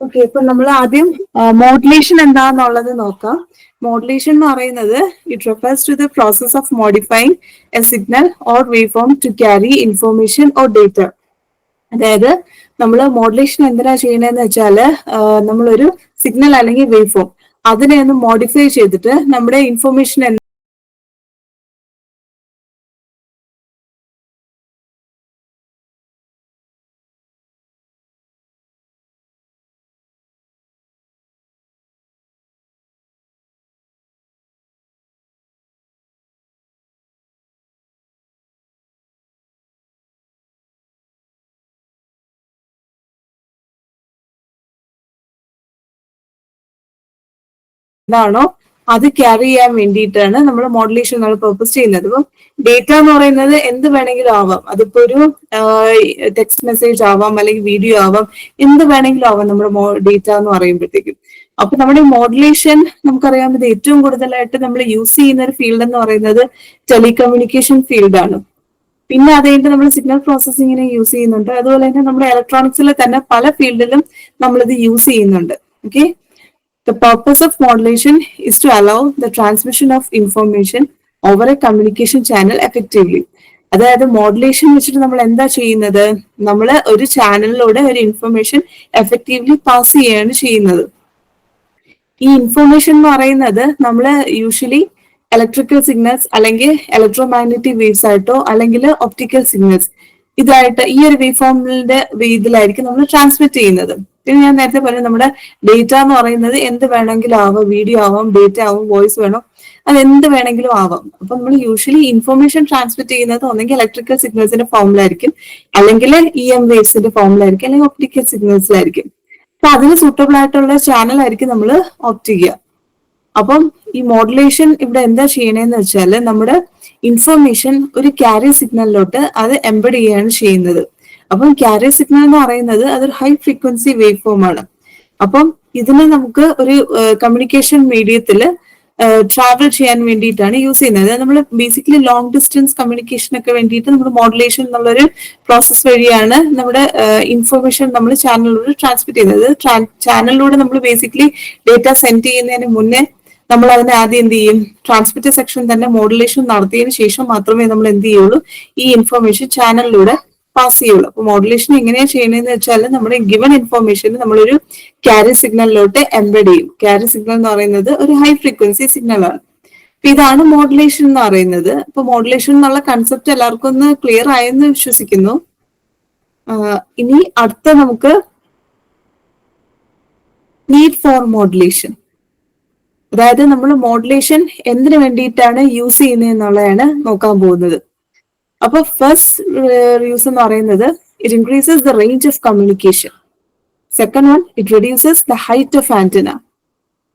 Okay, ഇപ്പൊ നമ്മൾ ആദ്യം മോഡുലേഷൻ എന്താന്നുള്ളത് നോക്കാം. മോഡുലേഷൻ എന്ന് പറയുന്നത് it refers to the process of modifying a signal or wave form to carry information or data. അതായത് നമ്മൾ മോഡുലേഷൻ എന്തിനാ ചെയ്യണതെന്ന് വെച്ചാല് നമ്മളൊരു സിഗ്നൽ അല്ലെങ്കിൽ വേവ് ഫോം അതിനെ ഒന്ന് മോഡിഫൈ ചെയ്തിട്ട് നമ്മുടെ ഇൻഫോർമേഷൻ എന്താണോ അത് ക്യാരി ചെയ്യാൻ വേണ്ടിയിട്ടാണ് നമ്മൾ മോഡുലേഷൻ എന്നുള്ള പർപ്പസ് ചെയ്യുന്നത്. അപ്പം ഡേറ്റ എന്ന് പറയുന്നത് എന്ത് വേണമെങ്കിലും ആവാം. അതിപ്പോ ഒരു ടെക്സ്റ്റ് മെസ്സേജ് ആവാം, അല്ലെങ്കിൽ വീഡിയോ ആവാം, എന്ത് വേണമെങ്കിലും ആവാം നമ്മുടെ ഡേറ്റ എന്ന് പറയുമ്പോഴത്തേക്കും. അപ്പൊ നമ്മുടെ മോഡുലേഷൻ നമുക്കറിയാവുന്നത് ഏറ്റവും കൂടുതലായിട്ട് നമ്മൾ യൂസ് ചെയ്യുന്ന ഒരു ഫീൽഡ് എന്ന് പറയുന്നത് ടെലികമ്മ്യൂണിക്കേഷൻ ഫീൽഡാണ്. പിന്നെ അത് കഴിഞ്ഞിട്ട് നമ്മൾ സിഗ്നൽ പ്രോസസ്സിങ്ങിനെ യൂസ് ചെയ്യുന്നുണ്ട്. അതുപോലെ തന്നെ നമ്മുടെ ഇലക്ട്രോണിക്സിൽ തന്നെ പല ഫീൽഡിലും നമ്മളിത് യൂസ് ചെയ്യുന്നുണ്ട്. Okay, the purpose of modulation is to allow the transmission of information over a communication channel effectively. അതായത് മോഡുലേഷൻ വെച്ചിട്ട് നമ്മൾ എന്താ ചെയ്യുന്നത്, നമ്മൾ ഒരു ചാനലിലൂടെ ഒരു ഇൻഫർമേഷൻ എഫക്റ്റീവ്ലി പാസ് ചെയ്യുകയാണ് ചെയ്യുന്നത്. ഈ ഇൻഫർമേഷൻ എന്ന് പറയുന്നത് നമ്മൾ യൂഷ്വലി ഇലക്ട്രിക്കൽ സിഗ്നൽസ് അല്ലെങ്കിൽ ഇലക്ട്രോ മാഗ്നറ്റിക് വേവ്സ് ആയിട്ടോ അല്ലെങ്കിൽ ഒപ്റ്റിക്കൽ സിഗ്നൽസ് ഇതായിട്ട് ഈ ഒരു വേവ് ഫോമിന്റെ ഇതിലായിരിക്കും നമ്മൾ ട്രാൻസ്മിറ്റ് ചെയ്യുന്നത്. പിന്നെ ഞാൻ നേരത്തെ പറഞ്ഞു നമ്മുടെ ഡേറ്റ എന്ന് പറയുന്നത് എന്ത് വേണമെങ്കിലും ആവാം, വീഡിയോ ആവാം, ഡേറ്റ ആവാം, വോയിസ് വേണം, അത് എന്ത് വേണമെങ്കിലും ആവാം. അപ്പൊ നമ്മൾ യൂഷ്വലി ഇൻഫർമേഷൻ ട്രാൻസ്മിറ്റ് ചെയ്യുന്നത് ഒന്നെങ്കിൽ ഇലക്ട്രിക്കൽ സിഗ്നൽസിന്റെ ഫോമിലായിരിക്കും, അല്ലെങ്കിൽ EM വേവ്സിന്റെ ഫോമിലായിരിക്കും, അല്ലെങ്കിൽ ഒപ്റ്റിക്കൽ സിഗ്നൽസിലായിരിക്കും. അപ്പൊ അതിന് സൂട്ടബിൾ ആയിട്ടുള്ള ചാനൽ ആയിരിക്കും നമ്മൾ ഓപ്റ്റ് ചെയ്യുക. അപ്പം ഈ മോഡുലേഷൻ ഇവിടെ എന്താ ചെയ്യണേന്ന് വെച്ചാൽ നമ്മുടെ ഇൻഫർമേഷൻ ഒരു ക്യാരിയർ സിഗ്നലിലോട്ട് അത് എംബഡ് ചെയ്യുകയാണ് ചെയ്യുന്നത്. അപ്പം ക്യാരിയർ സിഗ്നൽ എന്ന് പറയുന്നത് അതൊരു ഹൈ ഫ്രീക്വൻസി വേവ് ഫോം ആണ്. അപ്പം ഇതിനെ നമുക്ക് ഒരു കമ്മ്യൂണിക്കേഷൻ മീഡിയത്തിൽ ട്രാവൽ ചെയ്യാൻ വേണ്ടിയിട്ടാണ് യൂസ് ചെയ്യുന്നത്. നമ്മൾ ബേസിക്കലി ലോങ് ഡിസ്റ്റൻസ് കമ്മ്യൂണിക്കേഷൻ ഒക്കെ വേണ്ടിയിട്ട് നമ്മൾ മോഡുലേഷൻ എന്നുള്ളൊരു പ്രോസസ് വഴിയാണ് നമ്മുടെ ഇൻഫർമേഷൻ നമ്മൾ ചാനലിലൂടെ ട്രാൻസ്മിറ്റ് ചെയ്യുന്നത്. ചാനലിലൂടെ നമ്മൾ ബേസിക്കലി ഡേറ്റ സെൻഡ് ചെയ്യുന്നതിന് മുന്നേ നമ്മൾ അതിനെ ആദ്യം എന്ത് ചെയ്യും, ട്രാൻസ്മിറ്റർ സെക്ഷൻ തന്നെ മോഡുലേഷൻ നടത്തിയതിനു ശേഷം മാത്രമേ നമ്മൾ എന്ത് ചെയ്യുള്ളൂ, ഈ ഇൻഫർമേഷൻ ചാനലിലൂടെ പാസ് ചെയ്യുള്ളൂ. അപ്പൊ മോഡുലേഷൻ എങ്ങനെയാണ് ചെയ്യണമെന്ന് വെച്ചാൽ നമ്മുടെ ഗിവൺ ഇൻഫർമേഷൻ നമ്മളൊരു ക്യാരി സിഗ്നലിലോട്ട് എംബഡ് ചെയ്യും. ക്യാരി സിഗ്നൽ എന്ന് പറയുന്നത് ഒരു ഹൈ ഫ്രീക്വൻസി സിഗ്നൽ ആണ്. അപ്പൊ ഇതാണ് മോഡുലേഷൻ എന്ന് പറയുന്നത്. അപ്പൊ മോഡുലേഷൻ എന്നുള്ള കൺസെപ്റ്റ് എല്ലാവർക്കും ഒന്ന് ക്ലിയർ ആയെന്ന് വിശ്വസിക്കുന്നു. ഇനി അടുത്ത നമുക്ക് നീഡ് ഫോർ മോഡുലേഷൻ, അതായത് നമ്മൾ മോഡുലേഷൻ എന്തിനു വേണ്ടിയിട്ടാണ് യൂസ് ചെയ്യുന്നത് എന്നുള്ളതാണ് നോക്കാൻ പോകുന്നത്. അപ്പൊ ഫസ്റ്റ് യൂസ് എന്ന് പറയുന്നത് it increases the range of communication. Second one, it reduces the height of antenna.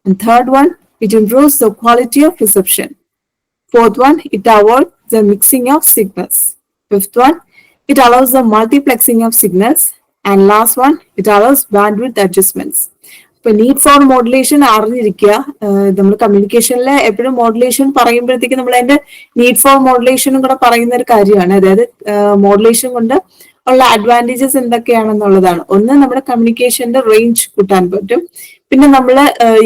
And third one, it improves the quality of reception. Fourth one, it avoid the mixing of signals. Fifth one, it allows the multiplexing of signals. And last one, it allows bandwidth adjustments. ഇപ്പൊ need for modulation അറിഞ്ഞിരിക്കുക. നമ്മൾ കമ്മ്യൂണിക്കേഷനിൽ എപ്പോഴും modulation പറയുമ്പോഴത്തേക്ക് നമ്മൾ അതിന്റെ need for മോഡുലേഷനും കൂടെ പറയുന്ന ഒരു കാര്യമാണ്. അതായത് മോഡുലേഷൻ കൊണ്ട് ഉള്ള അഡ്വാൻറ്റേജസ് എന്തൊക്കെയാണെന്നുള്ളതാണ്. ഒന്ന്, നമ്മുടെ കമ്മ്യൂണിക്കേഷന്റെ റേഞ്ച് കൂട്ടാൻ പറ്റും. പിന്നെ നമ്മൾ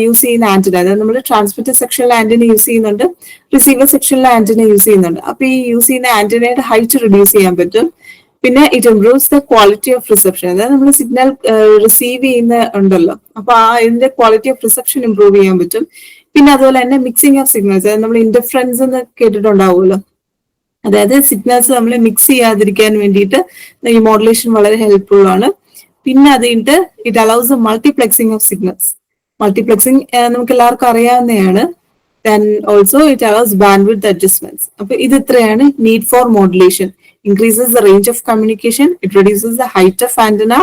യൂസ് ചെയ്യുന്ന ആന്റിന, അതായത് നമ്മൾ ട്രാൻസ്മിറ്റർ സെക്ഷനിലെ ആന്റിന യൂസ് ചെയ്യുന്നുണ്ട്, റിസീവർ സെക്ഷനിലെ ആന്റിന യൂസ് ചെയ്യുന്നുണ്ട്. അപ്പൊ ഈ യൂസ് ചെയ്യുന്ന ആന്റിനയുടെ ഹൈറ്റ് റിഡ്യൂസ് ചെയ്യാൻ പറ്റും. പിന്നെ it improves the quality of reception, അതായത് നമ്മൾ സിഗ്നൽ റിസീവ് ചെയ്യുന്ന ഉണ്ടല്ലോ, അപ്പൊ ഇതിന്റെ ക്വാളിറ്റി ഓഫ് റിസപ്ഷൻ ഇംപ്രൂവ് ചെയ്യാൻ പറ്റും. പിന്നെ അതുപോലെ തന്നെ മിക്സിംഗ് ഓഫ് സിഗ്നൽസ്, അതായത് നമ്മൾ ഇന്റർഫറൻസ് എന്ന് കേട്ടിട്ടുണ്ടാവുമല്ലോ, അതായത് സിഗ്നൽസ് നമ്മൾ മിക്സ് ചെയ്യാതിരിക്കാൻ വേണ്ടിയിട്ട് ഈ മോഡുലേഷൻ വളരെ ഹെൽപ്ഫുൾ ആണ്. പിന്നെ അത് കഴിഞ്ഞിട്ട് it allows the multiplexing of signals. Multiplexing നമുക്ക് എല്ലാവർക്കും അറിയാവുന്നതാണ്. Then also it allows bandwidth adjustments. അപ്പൊ ഇത് ഇത്രയാണ് need for modulation. Increases the range of communication, it reduces the height of antenna,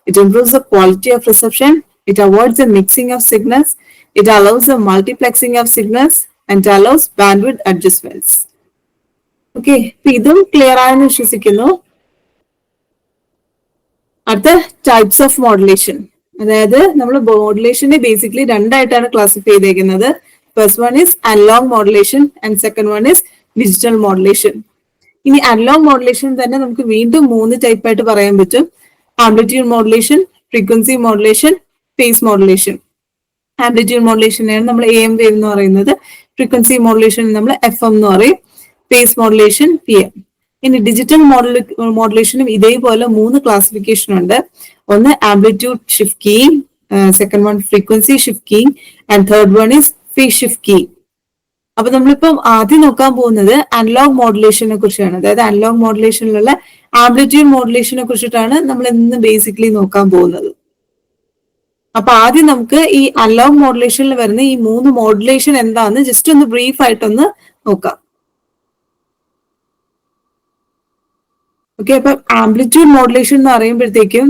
it improves the quality of reception, it avoids the mixing of signals, it allows the multiplexing of signals, and it allows bandwidth adjustments. Okay, ഇതും clear ആയെന്ന് വിശ്വസിക്കുന്നു. അടുത്ത types of modulation, അതായത് നമ്മൾ മോഡുലേഷനെ basically രണ്ടായിട്ടാണ് classify ചെയ്തേക്കുന്നത്. First one is analog modulation and second one is digital modulation. ഇനി analogue modulation തന്നെ നമുക്ക് വീണ്ടും 3 ടൈപ്പ് ആയിട്ട് പറയാൻ പറ്റും. Amplitude modulation, frequency modulation, phase modulation. Amplitude മോഡുലേഷനെയാണ് നമ്മൾ AM വേവ് എന്ന് പറയുന്നത്. ഫ്രീക്വൻസി മോഡുലേഷൻ നമ്മൾ FM എന്ന് പറയും. Face modulation PM. ഇനി ഡിജിറ്റൽ മോഡുലേഷനും ഇതേപോലെ 3 ക്ലാസിഫിക്കേഷൻ ഉണ്ട്. ഒന്ന് amplitude shift keying, second one frequency shift keying, and third one is phase shift keying. അപ്പൊ നമ്മളിപ്പം ആദ്യം നോക്കാൻ പോകുന്നത് അനലോഗ് മോഡുലേഷനെ കുറിച്ചാണ്. അതായത് അനലോഗ് മോഡുലേഷനിലുള്ള ആംപ്ലിറ്റ്യൂഡ് മോഡുലേഷനെ കുറിച്ചിട്ടാണ് നമ്മൾ ഇന്ന് ബേസിക്കലി നോക്കാൻ പോകുന്നത്. അപ്പൊ ആദ്യം നമുക്ക് ഈ അനലോഗ് മോഡുലേഷനിൽ വരുന്ന ഈ 3 മോഡുലേഷൻ എന്താന്ന് ജസ്റ്റ് ഒന്ന് ബ്രീഫ് ആയിട്ടൊന്ന് നോക്കാം. ഓക്കെ, അപ്പൊ ആംപ്ലിറ്റ്യൂഡ് മോഡുലേഷൻ എന്ന് പറയുമ്പോഴത്തേക്കും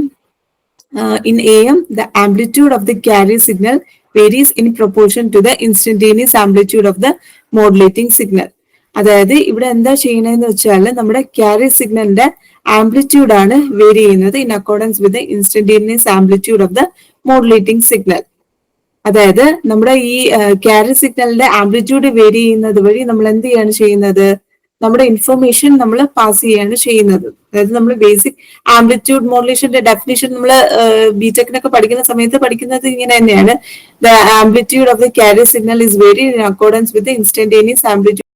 in AM the amplitude of the carrier signal varies in proportion to the instantaneous amplitude of the modulating signal. അതായത് ഇവിടെ എന്താ ചെയ്യണമെന്ന് വെച്ചാൽ നമ്മുടെ carrier സിഗ്നലിന്റെ ആംപ്ലിറ്റ്യൂഡ് ആണ് വേരി ചെയ്യുന്നത് in accordance with the instantaneous amplitude of the modulating signal. അതായത് നമ്മുടെ ഈ carrier സിഗ്നലിന്റെ ആംപ്ലിറ്റ്യൂഡ് വേരി ചെയ്യുന്നത് വഴി നമ്മൾ എന്ത് ചെയ്യാണ് ചെയ്യുന്നത്, നമ്മുടെ ഇൻഫർമേഷൻ നമ്മൾ പാസ് ചെയ്യാണ് ചെയ്യുന്നത്. അതായത് നമ്മൾ ബേസിക് ആംപ്ലിറ്റ്യൂഡ് മോഡുലേഷന്റെ ഡെഫിനിഷൻ നമ്മൾ ബിടെക്കിനൊക്കെ പഠിക്കുന്ന സമയത്ത് പഠിക്കുന്നത് ഇങ്ങനെ തന്നെയാണ്. The amplitude of the carrier signal is vary in accordance with instantaneous amplitude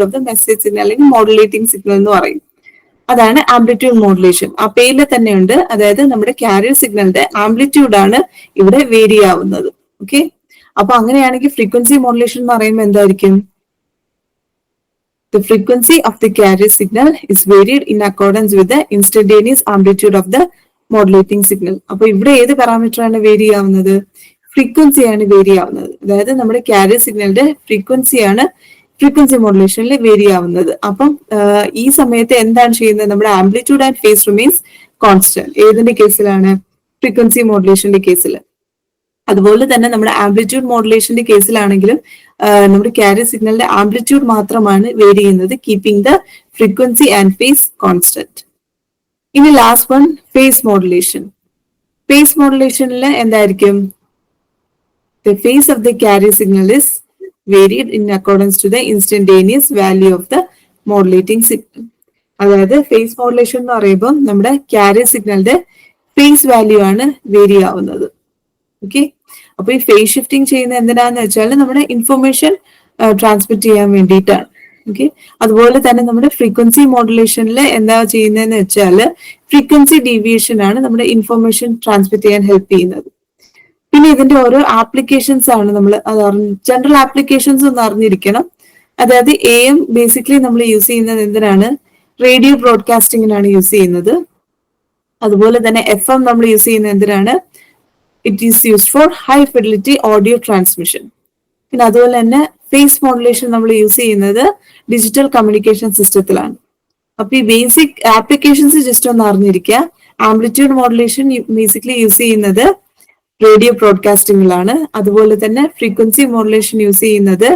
of the message signal അല്ലെങ്കിൽ മോഡുലേറ്റിംഗ് സിഗ്നൽ എന്ന് പറയും. അതാണ് ആംപ്ലിറ്റ്യൂഡ് മോഡുലേഷൻ. ആ പേരിൽ തന്നെയുണ്ട്. അതായത് നമ്മുടെ കാരിയർ സിഗ്നലിന്റെ ആംപ്ലിറ്റ്യൂഡ് ആണ് ഇവിടെ വേരി ആവുന്നത്. ഓക്കെ, അപ്പൊ അങ്ങനെയാണെങ്കിൽ ഫ്രീക്വൻസി മോഡുലേഷൻ എന്ന് പറയുമ്പോൾ എന്തായിരിക്കും? The frequency of the carrier signal is varied in accordance with the instantaneous amplitude of the modulating signal. അപ്പൊ ഇവിടെ ഏത് പാരാമീറ്റർ ആണ് വേരി ആവുന്നത്? ഫ്രീക്വൻസി ആണ് വേരി ആവുന്നത്. അതായത് നമ്മുടെ കാരിയർ സിഗ്നലിന്റെ ഫ്രീക്വൻസിയാണ് ഫ്രീക്വൻസി മോഡുലേഷനിൽ വേരി ആവുന്നത്. അപ്പം ഈ സമയത്ത് എന്താണ് ചെയ്യുന്നത്? നമ്മുടെ amplitude and phase remains constant. ഏതിന്റെ കേസിലാണ്? ഫ്രീക്വൻസി മോഡുലേഷന്റെ കേസിൽ. അതുപോലെ തന്നെ നമ്മുടെ ആംപ്ലിറ്റ്യൂഡ് മോഡുലേഷന്റെ കേസിലാണെങ്കിലും നമ്മുടെ കാരിയർ സിഗ്നലിന്റെ ആംപ്ലിറ്റ്യൂഡ് മാത്രമാണ് വേരി ചെയ്യുന്നത്, keeping the frequency and phase constant. ഇനി last one phase modulation. Phase മോഡുലേഷനിൽ എന്തായിരിക്കും? The phase of the carrier signal is varied in accordance to the instantaneous value of the modulating signal. അതായത് face modulation എന്ന് പറയുമ്പോൾ നമ്മുടെ carrier സിഗ്നലിന്റെ face value ആണ് vary ആവുന്നത്. ഓക്കെ, അപ്പൊ ഈ ഫേസ് ഷിഫ്റ്റിംഗ് ചെയ്യുന്ന എന്തിനാന്ന് വെച്ചാൽ നമ്മുടെ ഇൻഫർമേഷൻ ട്രാൻസ്മിറ്റ് ചെയ്യാൻ വേണ്ടിയിട്ടാണ്. ഓക്കെ, അതുപോലെ തന്നെ നമ്മുടെ ഫ്രീക്വൻസി മോഡുലേഷനിൽ എന്താ ചെയ്യുന്നതെന്ന് വെച്ചാൽ ഫ്രീക്വൻസി ഡീവിയേഷൻ ആണ് നമ്മുടെ ഇൻഫർമേഷൻ ട്രാൻസ്മിറ്റ് ചെയ്യാൻ ഹെൽപ്പ് ചെയ്യുന്നത്. പിന്നെ ഇതിന്റെ ഓരോ ആപ്ലിക്കേഷൻസ് ആണ് നമ്മൾ ജനറൽ ആപ്ലിക്കേഷൻസ് ഒന്ന് അറിഞ്ഞിരിക്കണം. അതായത് AM ബേസിക്കലി നമ്മൾ യൂസ് ചെയ്യുന്നത് എന്തിനാണ്? റേഡിയോ ബ്രോഡ്കാസ്റ്റിങ്ങിനാണ് യൂസ് ചെയ്യുന്നത്. അതുപോലെ തന്നെ FM നമ്മൾ യൂസ് ചെയ്യുന്നത് എന്തിനാണ്? It is used for high fidelity audio transmission. പിന്നെ അതുപോലെ തന്നെ ഫേസ് മോഡുലേഷൻ നമ്മൾ യൂസ് ചെയ്യുന്നത് ഡിജിറ്റൽ കമ്മ്യൂണിക്കേഷൻ സിസ്റ്റത്തിലാണ്. അപ്പൊ ഈ ബേസിക് ആപ്ലിക്കേഷൻസ് ജസ്റ്റ് ഒന്ന് അറിഞ്ഞിരിക്കുക. ആംപ്ലിറ്റ്യൂഡ് മോഡുലേഷൻ ബേസിക്കലി യൂസ് ചെയ്യുന്നത് റേഡിയോ ബ്രോഡ്കാസ്റ്റിംഗിലാണ്. അതുപോലെ തന്നെ ഫ്രീക്വൻസി മോഡുലേഷൻ യൂസ് ചെയ്യുന്നത്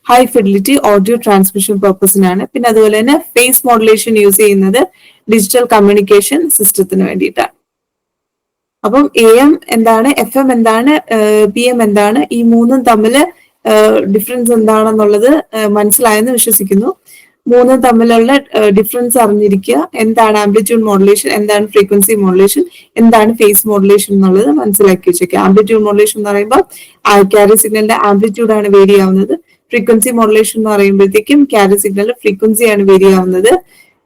ഹൈ ഫിഡിലിറ്റി ഓഡിയോ ട്രാൻസ്മിഷൻ പർപ്പസിനാണ്. പിന്നെ അതുപോലെ തന്നെ ഫേസ് മോഡുലേഷൻ യൂസ് ചെയ്യുന്നത് ഡിജിറ്റൽ കമ്മ്യൂണിക്കേഷൻ സിസ്റ്റത്തിന് വേണ്ടിയിട്ടാണ്. അപ്പം AM എന്താണ്, FM എന്താണ്, PM എന്താണ്, ഈ മൂന്നും തമ്മിൽ ഡിഫറൻസ് എന്താണെന്നുള്ളത് മനസ്സിലായെന്ന് വിശ്വസിക്കുന്നു. മൂന്നും തമ്മിലുള്ള ഡിഫറൻസ് അറിഞ്ഞിരിക്കുക. എന്താണ് ആംപ്ലിറ്റ്യൂഡ് മോഡുലേഷൻ, എന്താണ് ഫ്രീക്വൻസി മോഡുലേഷൻ, എന്താണ് ഫേസ് മോഡുലേഷൻ എന്നുള്ളത് മനസ്സിലാക്കി വെച്ചേക്കുക. ആംപ്ലിറ്റ്യൂഡ് മോഡുലേഷൻ എന്ന് പറയുമ്പോൾ കാരിയർ സിഗ്നലിന്റെ ആംപ്ലിറ്റ്യൂഡ് ആണ് വേരി ആവുന്നത്. ഫ്രീക്വൻസി മോഡുലേഷൻ എന്ന് പറയുമ്പോഴത്തേക്കും കാരിയർ സിഗ്നലിന്റെ ഫ്രീക്വൻസി ആണ് വേരി ആവുന്നത്.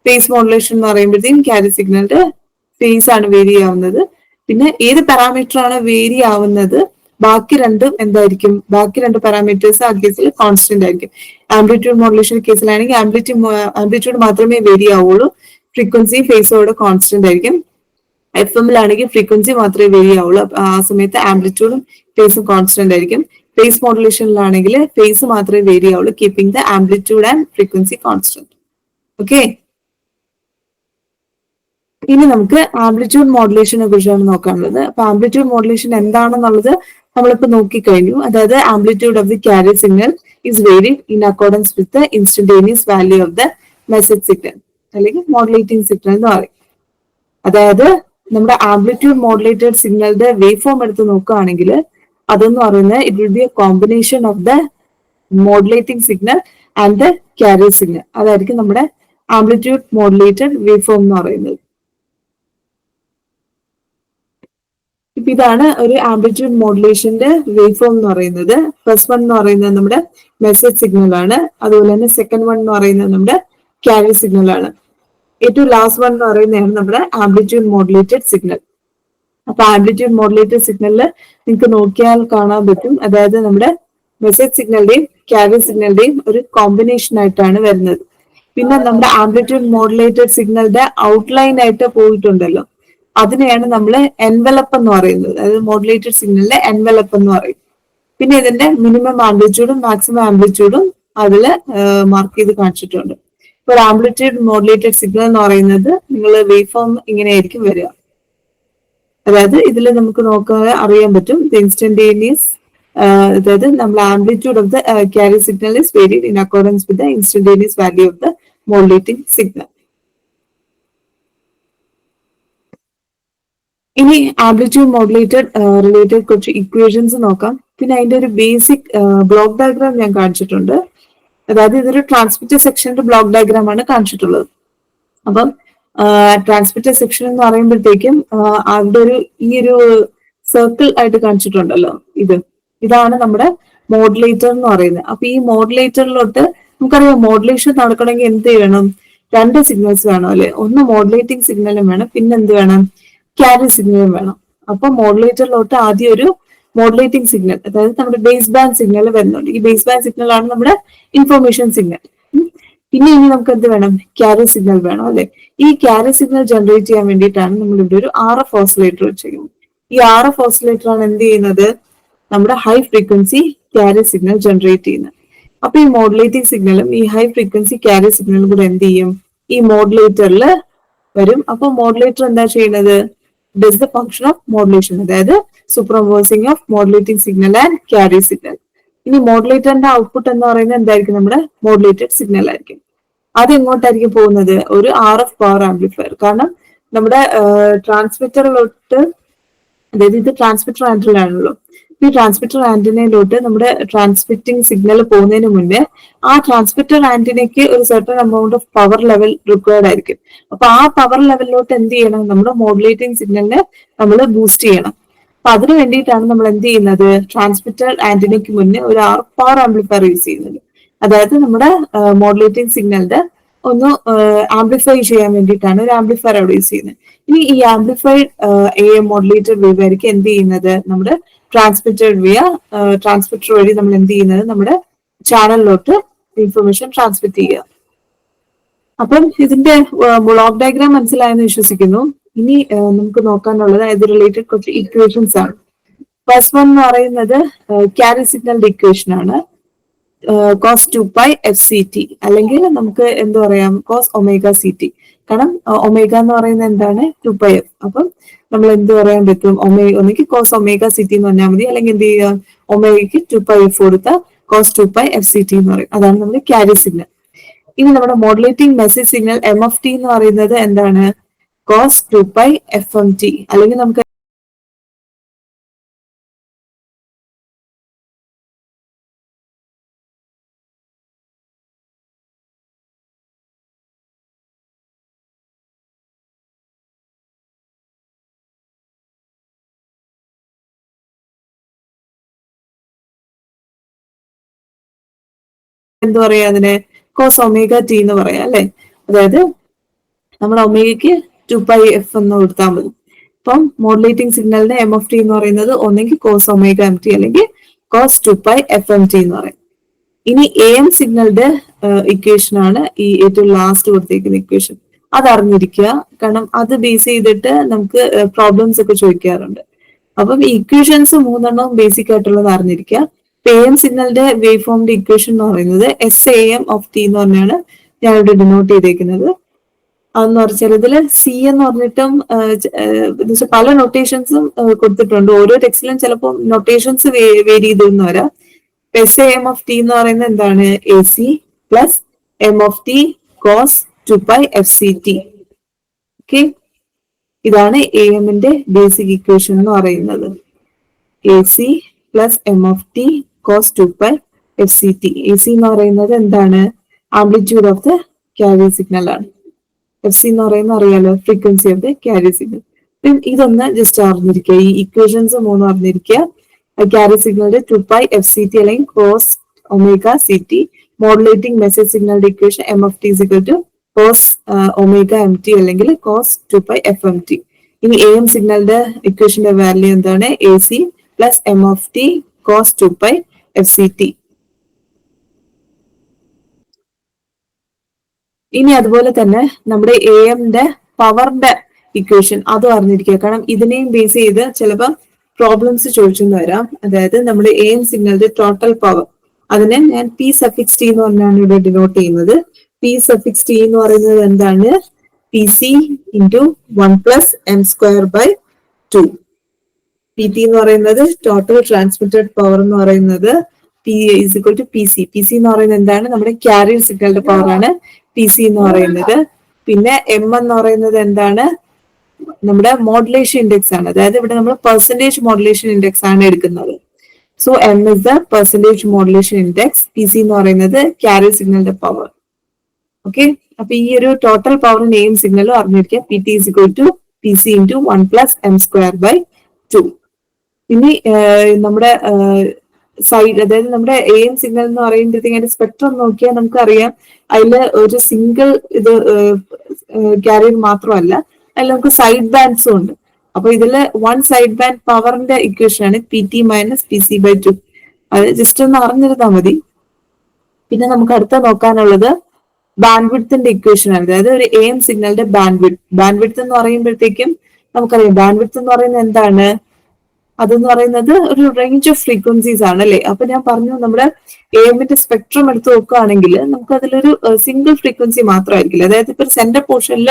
ഫേസ് മോഡുലേഷൻ എന്ന് പറയുമ്പോഴത്തേക്കും കാരിയർ സിഗ്നലിന്റെ ഫേസ് ആണ് വേരി ആവുന്നത്. പിന്നെ ഏത് പാരാമീറ്റർ ആണ് വേരി ആവുന്നത്? ബാക്കി രണ്ടും എന്തായിരിക്കും? ബാക്കി രണ്ട് പാരാമീറ്റേഴ്സ് ആ കേസിൽ കോൺസ്റ്റന്റ് ആയിരിക്കും. ആംപ്ലിറ്റ്യൂഡ് മോഡുലേഷൻ കേസിലാണെങ്കിൽ ആംപ്ലിറ്റ്യൂഡ് മാത്രമേ വേരി ആവുള്ളൂ. ഫ്രീക്വൻസി ഫേസോടെ കോൺസ്റ്റന്റ് ആയിരിക്കും. FM-ലാണെങ്കിൽ ഫ്രീക്വൻസി മാത്രമേ വേരി ആവുള്ളൂ. ആ സമയത്ത് ആംപ്ലിറ്റ്യൂഡും ഫേസും കോൺസ്റ്റന്റ് ആയിരിക്കും. ഫേസ് മോഡുലേഷനിലാണെങ്കിൽ ഫേസ് മാത്രമേ വേരി ആവുള്ളൂ, keeping the amplitude and frequency constant. Okay, ഇനി നമുക്ക് ആംപ്ലിറ്റ്യൂഡ് മോഡുലേഷനെ കുറിച്ചാണ് നോക്കാനുള്ളത്. അപ്പൊ ആംപ്ലിറ്റ്യൂഡ് മോഡുലേഷൻ എന്താണെന്നുള്ളത് നമ്മളിപ്പോ നോക്കിക്കഴിഞ്ഞു. അതായത് amplitude of the carry signal is varied in accordance with the instantaneous value of the message signal, അല്ലെങ്കിൽ മോഡുലേറ്റിംഗ് സിഗ്നൽ എന്ന് പറയും. അതായത് നമ്മുടെ ആംപ്ലിറ്റ്യൂഡ് മോഡുലേറ്റഡ് സിഗ്നലിന്റെ വേവ് ഫോം എടുത്ത് നോക്കുകയാണെങ്കിൽ അതെന്ന് പറയുന്നത് it will B A combination of the modulating signal and the carrier signal. അതായിരിക്കും നമ്മുടെ ആംപ്ലിറ്റ്യൂഡ് മോഡുലേറ്റഡ് വേവ് ഫോം എന്ന് പറയുന്നത്. ഇപ്പൊ ഇതാണ് ഒരു ആംപ്ലിറ്റ്യൂഡ് മോഡുലേഷന്റെ വേവ് ഫോം എന്ന് പറയുന്നത്. ഫസ്റ്റ് വൺ എന്ന് പറയുന്നത് നമ്മുടെ മെസ്സേജ് സിഗ്നൽ ആണ്. അതുപോലെ തന്നെ സെക്കൻഡ് വൺ എന്ന് പറയുന്നത് നമ്മുടെ ക്യാരി സിഗ്നൽ ആണ്. ഏറ്റവും ലാസ്റ്റ് വൺ എന്ന് പറയുന്നതാണ് നമ്മുടെ ആംപ്ലിറ്റ്യൂഡ് മോഡുലേറ്റഡ് സിഗ്നൽ. അപ്പൊ ആംപ്ലിറ്റ്യൂഡ് മോഡുലേറ്റഡ് സിഗ്നലിൽ നിങ്ങൾക്ക് നോക്കിയാൽ കാണാൻ പറ്റും, അതായത് നമ്മുടെ മെസ്സേജ് സിഗ്നലിന്റെയും ക്യാരി സിഗ്നലിന്റെയും ഒരു കോമ്പിനേഷൻ ആയിട്ടാണ് വരുന്നത്. പിന്നെ നമ്മുടെ ആംപ്ലിറ്റ്യൂഡ് മോഡുലേറ്റഡ് സിഗ്നലിന്റെ ഔട്ട്ലൈൻ ആയിട്ട് പോയിട്ടുണ്ടല്ലോ, അതിനെയാണ് നമ്മൾ എൻവലപ്പ് എന്ന് പറയുന്നത്. അതായത് മോഡുലേറ്റഡ് സിഗ്നലിന്റെ എൻവലപ്പ് എന്ന് പറയും. പിന്നെ ഇതിന്റെ മിനിമം ആംപ്ലിറ്റ്യൂഡും മാക്സിമം ആംപ്ലിറ്റ്യൂഡും അതിൽ മാർക്ക് ചെയ്ത് കാണിച്ചിട്ടുണ്ട്. ഇപ്പോൾ ആംപ്ലിറ്റ്യൂഡ് മോഡുലേറ്റഡ് സിഗ്നൽ എന്ന് പറയുന്നത് നിങ്ങൾ വേവ് ഫോം ഇങ്ങനെയായിരിക്കും വരിക. അതായത് ഇതിൽ നമുക്ക് നോക്കാൻ അറിയാൻ പറ്റും ഇൻസ്റ്റന്റേനിയസ്, അതായത് നമ്മൾ amplitude of the carrier signal is varied in accordance with the instantaneous value of the modulating signal. ഇനി ആംപ്ലിറ്റ്യൂഡ് മോഡുലേറ്റഡ് റിലേറ്റഡ് കുറച്ച് ഇക്വേഷൻസ് നോക്കാം. പിന്നെ അതിന്റെ ഒരു ബേസിക് ബ്ലോക്ക് ഡയഗ്രാം ഞാൻ കാണിച്ചിട്ടുണ്ട്. അതായത് ഇതൊരു ട്രാൻസ്മിറ്റർ സെക്ഷന്റെ ബ്ലോക്ക് ഡയഗ്രാം ആണ് കാണിച്ചിട്ടുള്ളത്. അപ്പം ട്രാൻസ്മിറ്റർ സെക്ഷൻ എന്ന് പറയുമ്പോഴത്തേക്കും അവിടെ ഈ ഒരു സർക്കിൾ ആയിട്ട് കാണിച്ചിട്ടുണ്ടല്ലോ, ഇതാണ് നമ്മുടെ മോഡുലേറ്റർ എന്ന് പറയുന്നത്. അപ്പൊ ഈ മോഡുലേറ്ററിലോട്ട് നമുക്കറിയാം മോഡുലേഷൻ നടക്കണമെങ്കിൽ എന്ത് ചെയ്യണം, രണ്ട് സിഗ്നൽസ് വേണം അല്ലെ. ഒന്ന് മോഡുലേറ്റിംഗ് സിഗ്നലും വേണം, പിന്നെ എന്ത് വേണം, ക്യാരി സിഗ്നലും വേണം. അപ്പൊ മോഡുലേറ്ററിലോട്ട് ആദ്യം ഒരു മോഡുലേറ്റിംഗ് സിഗ്നൽ, അതായത് നമ്മുടെ ബേസ് ബാൻഡ് സിഗ്നൽ വരുന്നുണ്ട്. ഈ ബേസ് ബാൻഡ് സിഗ്നൽ ആണ് നമ്മുടെ ഇൻഫർമേഷൻ സിഗ്നൽ. പിന്നെ ഇനി നമുക്ക് എന്ത് വേണം, ക്യാരി സിഗ്നൽ വേണം അല്ലെ. ഈ ക്യാരി സിഗ്നൽ ജനറേറ്റ് ചെയ്യാൻ വേണ്ടിയിട്ടാണ് നമ്മൾ ഇവിടെ ഒരു RF ഓസിലേറ്റർ വെച്ചിരിക്കുന്നത്. ഈ RF ഓസിലേറ്റർ ആണ് എന്ത് ചെയ്യുന്നത്, നമ്മുടെ high frequency carry signal generate ചെയ്യുന്നത്. അപ്പൊ ഈ മോഡുലേറ്റിംഗ് സിഗ്നലും ഈ ഹൈ ഫ്രീക്വൻസി ക്യാരി സിഗ്നലും കൂടെ എന്ത് ചെയ്യും, ഈ മോഡുലേറ്ററിൽ വരും. അപ്പൊ മോഡുലേറ്റർ എന്താ ചെയ്യുന്നത്, does the function of modulation, അതായത് superimposing of modulating signal and carrier signal. ഇനി മോഡുലേറ്ററിന്റെ ഔട്ട്പുട്ട് എന്ന് പറയുന്നത് എന്തായിരിക്കും, നമ്മുടെ മോഡുലേറ്റഡ് സിഗ്നൽ ആയിരിക്കും. അത് എങ്ങോട്ടായിരിക്കും പോകുന്നത്, ഒരു RF പവർ ആംപ്ലിഫയർ. കാരണം നമ്മുടെ ട്രാൻസ്മിറ്ററിലോട്ട്, അതായത് ഇത് ട്രാൻസ്മിറ്റർ ആന്റിനാണല്ലോ, ഈ ട്രാൻസ്മിറ്റർ ആന്റിനയിലോട്ട് നമ്മുടെ ട്രാൻസ്മിറ്റിംഗ് സിഗ്നൽ പോകുന്നതിന് മുന്നേ ആ ട്രാൻസ്മിറ്റർ ആന്റിനയ്ക്ക് ഒരു certain amount of power level required ആയിരിക്കും. അപ്പൊ ആ പവർ ലെവലിലോട്ട് എന്ത് ചെയ്യണം, നമ്മുടെ മോഡുലേറ്റിംഗ് സിഗ്നലിനെ നമ്മൾ ബൂസ്റ്റ് ചെയ്യണം. അപ്പൊ അതിന് വേണ്ടിയിട്ടാണ് നമ്മൾ എന്ത് ചെയ്യുന്നത്, ട്രാൻസ്മിറ്റർ ആന്റിനയ്ക്ക് മുന്നേ ഒരു RF പവർ ആംപ്ലിഫയർ യൂസ് ചെയ്യുന്നത്. അതായത് നമ്മുടെ മോഡുലേറ്റിംഗ് സിഗ്നലിന്റെ ഒന്ന് ആംപ്ലിഫൈ ചെയ്യാൻ വേണ്ടിയിട്ടാണ് ഒരു ആംപ്ലിഫയർ അവിടെ യൂസ് ചെയ്യുന്നത്. ഇനി ഈ ആംപ്ലിഫൈഡ് മോഡുലേറ്റഡ് വേവ് ആയിരിക്കും എന്ത് ചെയ്യുന്നത്, നമ്മുടെ ട്രാൻസ്മിറ്റർ വഴി നമ്മൾ എന്ത് ചെയ്യുന്നത്, നമ്മുടെ ചാനലിലോട്ട് ഇൻഫർമേഷൻ ട്രാൻസ്മിറ്റ് ചെയ്യുക. അപ്പം ഇതിന്റെ ബ്ലോക്ക് ഡയഗ്രാം മനസ്സിലായെന്ന് വിശ്വസിക്കുന്നു. ഇനി നമുക്ക് നോക്കാനുള്ളത് ഇത് റിലേറ്റഡ് കുറച്ച് ഇക്വേഷൻസ് ആണ്. ഫസ്റ്റ് വൺ എന്ന് പറയുന്നത് ക്യാരി സിഗ്നലിന്റെ ഇക്വേഷൻ ആണ്, കോസ് 2π FCT, അല്ലെങ്കിൽ നമുക്ക് എന്ത് പറയാം, കോസ് ഒമേഗ CT. കാരണം ഒമേഗ എന്ന് പറയുന്നത് എന്താണ്, 2πf. അപ്പം നമ്മൾ എന്ത് പറയാൻ പറ്റും, ഒന്നെങ്കിൽ കോസ് ഒമേഗ CT എന്ന് പറഞ്ഞാൽ മതി, അല്ലെങ്കിൽ എന്ത് ചെയ്യുക, ഒമേഗയ്ക്ക് 2πf കൊടുത്ത കോസ് 2π FCT എന്ന് പറയും. അതാണ് നമ്മുടെ ക്യാരി സിഗ്നൽ. ഇനി നമ്മുടെ മോഡുലേറ്റിംഗ് മെസ്സേജ് സിഗ്നൽ MFT എന്ന് പറയുന്നത് എന്താണ്, കോസ് 2π FMT, അല്ലെങ്കിൽ നമുക്ക് എന്ത് പറയാ, അതിനെ കോസ് ഒമേഗ T എന്ന് പറയാം അല്ലെ. അതായത് നമ്മുടെ ഒമേഗയ്ക്ക് 2πf എന്ന് കൊടുത്താൽ മതി. അപ്പം മോഡുലേറ്റിംഗ് സിഗ്നലിന്റെ MFT എന്ന് പറയുന്നത് ഒന്നെങ്കിൽ കോസ് ഒമേഗ MT അല്ലെങ്കിൽ കോസ് 2π FMT എന്ന് പറയും. ഇനി AM സിഗ്നലിന്റെ ഇക്വേഷൻ ആണ് ഈ ഏറ്റവും ലാസ്റ്റ് കൊടുത്തിരിക്കുന്ന ഇക്വേഷൻ. അത് അറിഞ്ഞിരിക്കുക, കാരണം അത് ബേസ് ചെയ്തിട്ട് നമുക്ക് പ്രോബ്ലംസ് ഒക്കെ ചോദിക്കാറുണ്ട്. അപ്പം ഈ ഇക്വേഷൻസ് മൂന്നെണ്ണവും ബേസിക് ആയിട്ടുള്ളത് അറിഞ്ഞിരിക്കുക. AM സിഗ്നലിന്റെ വേവ് ഫോമിന്റെ ഇക്വേഷൻ എന്ന് പറയുന്നത് SAM ഓഫ് T എന്ന് പറഞ്ഞാണ് ഞാൻ ഇവിടെ ഡിനോട്ട് ചെയ്തേക്കുന്നത്. അതെന്ന് പറഞ്ഞാൽ ഇതില് സി എന്ന് പറഞ്ഞിട്ടും പല നൊട്ടേഷൻസും കൊടുത്തിട്ടുണ്ട്. ഓരോ ടെക്സ്റ്റിലും ചിലപ്പോൾ നൊട്ടേഷൻസ് വേരി ചെയ്തെന്ന് വരാം. S A M of T എന്ന് പറയുന്നത് എന്താണ്? A C plus M of T cos 2π FCT. Okay, ഇതാണ് എ എമ്മിന്റെ ബേസിക് ഇക്വേഷൻ എന്ന് പറയുന്നത്. A C plus M of T cos 2π FCT. A C എന്ന് പറയുന്നത് എന്താണ്? Amplitude of the carrier signal ആണ്. എഫ് സി എന്ന് പറയുന്നത് അറിയാലോ, frequency of the carrier signal. ഇതൊന്ന് ജസ്റ്റ് അറിഞ്ഞിരിക്കുക, ഈ ഇക്വേഷൻസ് മൂന്നും അറിഞ്ഞിരിക്കുക. ക്യാരി സിഗ്നലിന്റെ 2π FCT അല്ലെങ്കിൽ cos omega CT. Modulating message സിഗ്നലിന്റെ equation M of T is equal to cos omega MT അല്ലെങ്കിൽ കോസ് 2π FMT. ഇനി എ എം സിഗ്നലിന്റെ ഇക്വേഷന്റെ വാല്യൂ എന്താണ്? A C plus M of T cos 2π FCT. ഇനി അതുപോലെ തന്നെ നമ്മുടെ എ എമ്മിന്റെ പവറിന്റെ ഇക്വേഷൻ അതും അറിഞ്ഞിരിക്കുക. കാരണം ഇതിനെയും ബേസ് ചെയ്ത് ചിലപ്പോൾ പ്രോബ്ലംസ് ചോദിച്ചെന്ന് വരാം. അതായത് നമ്മുടെ എ എം സിഗ്നലിന്റെ ടോട്ടൽ പവർ, അതിനെ ഞാൻ പി സഫിക്സ് ടി എന്ന് പറഞ്ഞാണ് ഇവിടെ ഡിനോട്ട് ചെയ്യുന്നത്. പി സഫിക്സ് ടി എന്ന് പറയുന്നത് എന്താണ്? P C into 1+m²/2. P T എന്ന് പറയുന്നത് ടോട്ടൽ ട്രാൻസ്മിറ്റഡ് പവർ എന്ന് പറയുന്നത് P is equal to P C. P C എന്ന് പറയുന്നത് എന്താണ്? നമ്മുടെ ക്യാരിയർ സിഗ്നലിന്റെ പവർ ആണ് പി സി എന്ന് പറയുന്നത്. പിന്നെ എം എന്ന് പറയുന്നത് എന്താണ്? നമ്മുടെ മോഡുലേഷൻ ഇൻഡെക്സ് ആണ്. അതായത് ഇവിടെ നമ്മൾ പെർസെന്റേജ് മോഡുലേഷൻ ഇൻഡെക്സ് ആണ് എടുക്കുന്നത്. So M is the percentage modulation index. P C എന്ന് പറയുന്നത് ക്യാരിയർ സിഗ്നലിന്റെ പവർ. ഓക്കെ, അപ്പൊ ഈ ഒരു ടോട്ടൽ പവർ നെയിം സിഗ്നലും അറിഞ്ഞിരിക്കുക. P T is equal to P C into 1+m²/2. ഇനി നമ്മുടെ സൈഡ്, അതായത് നമ്മുടെ എ എം സിഗ്നൽ എന്ന് പറയുമ്പോഴത്തേക്ക് അതിന്റെ സ്പെക്ട്രം നോക്കിയാൽ നമുക്കറിയാം അതിൽ ഒരു സിംഗിൾ ഇത് ക്യാരിയർ മാത്രമല്ല, അതിൽ നമുക്ക് സൈഡ് ബാൻഡ്സും ഉണ്ട്. അപ്പൊ ഇതില് വൺ സൈഡ് ബാൻഡ് പവറിന്റെ ഇക്വേഷൻ ആണ് P T minus P C by 2. അത് ജസ്റ്റ് ഒന്ന് അറിഞ്ഞിരുന്നാൽ മതി. പിന്നെ നമുക്ക് അടുത്ത നോക്കാനുള്ളത് ബാൻഡ് വിഡ്ത്തിന്റെ ഇക്വേഷൻ ആണ്. അതായത് ഒരു എ എം സിഗ്നലിന്റെ ബാൻഡ് വിഡ്ത്ത് എന്ന് പറയുമ്പോഴത്തേക്കും നമുക്കറിയാം ബാൻഡ് വിഡ്ത്ത് എന്ന് പറയുന്നത് എന്താണ്? അതെന്ന് പറയുന്നത് ഒരു റേഞ്ച് ഓഫ് ഫ്രീക്വൻസീസ് ആണ് അല്ലെ. അപ്പൊ ഞാൻ പറഞ്ഞു നമ്മുടെ എ എമ്മിന്റെ സ്പെക്ട്രം എടുത്ത് നോക്കുകയാണെങ്കിൽ നമുക്ക് അതിലൊരു സിംഗിൾ ഫ്രീക്വൻസി മാത്രമായിരിക്കില്ല. അതായത് ഇപ്പൊ സെന്റർ പോർഷനിൽ